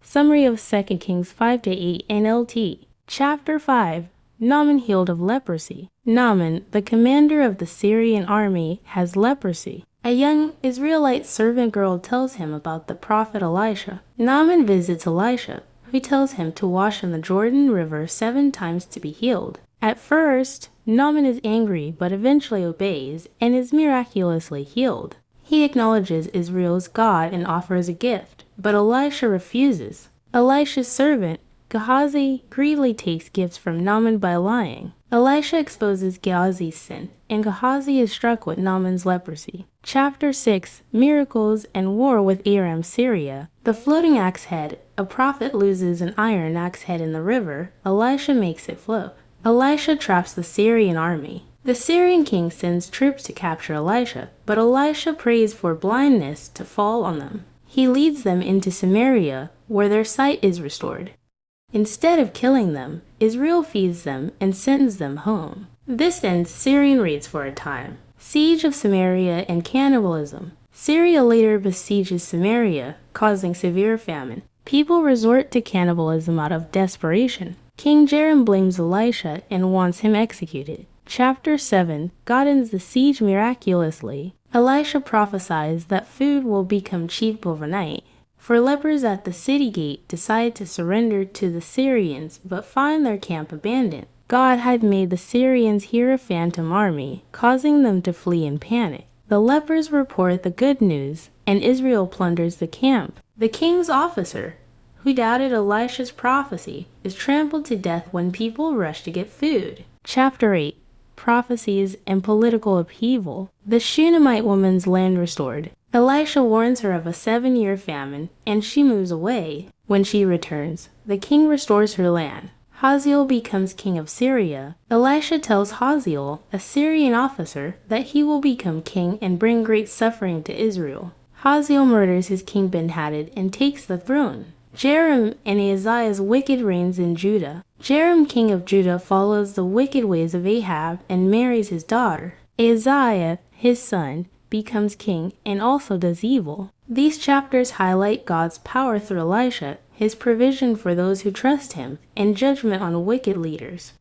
Summary of 2 Kings 5-8 NLT. Chapter 5. Naaman healed of leprosy. Naaman, the commander of the Syrian army, has leprosy. A young Israelite servant girl tells him about the prophet Elisha. Naaman visits Elisha, who tells him to wash in the Jordan River 7 times to be healed. At first, Naaman is angry but eventually obeys and is miraculously healed. He acknowledges Israel's God and offers a gift, but Elisha refuses. Elisha's servant, Gehazi, greedily takes gifts from Naaman by lying. Elisha exposes Gehazi's sin, and Gehazi is struck with Naaman's leprosy. Chapter 6. Miracles and War with Aram, Syria. The floating axe head. A prophet loses an iron axe head in the river. Elisha makes it float. Elisha traps the Syrian army. The Syrian king sends troops to capture Elisha, but Elisha prays for blindness to fall on them. He leads them into Samaria, where their sight is restored. Instead of killing them, Israel feeds them and sends them home. This ends Syrian raids for a time. Siege of Samaria and cannibalism. Syria later besieges Samaria, causing severe famine. People resort to cannibalism out of desperation. King Joram blames Elisha and wants him executed. Chapter 7. God ends the siege miraculously. Elisha prophesies that food will become cheap overnight. For lepers at the city gate decide to surrender to the Syrians but find their camp abandoned. God had made the Syrians hear a phantom army, causing them to flee in panic. The lepers report the good news, and Israel plunders the camp. The king's officer, who doubted Elisha's prophecy, is trampled to death when people rush to get food. Chapter 8. Prophecies and political upheaval. The Shunammite woman's land restored. Elisha warns her of a 7-year famine, and she moves away. When she returns, the king restores her land. Hazael becomes king of Syria. Elisha tells Hazael, a Syrian officer, that he will become king and bring great suffering to Israel. Hazael murders his king Ben-Hadad and takes the throne. Joram and Ahaziah's wicked reigns in Judah. Joram, king of Judah, follows the wicked ways of Ahab and marries his daughter. Ahaziah, his son, becomes king and also does evil. These chapters highlight God's power through Elisha, his provision for those who trust him, and judgment on wicked leaders.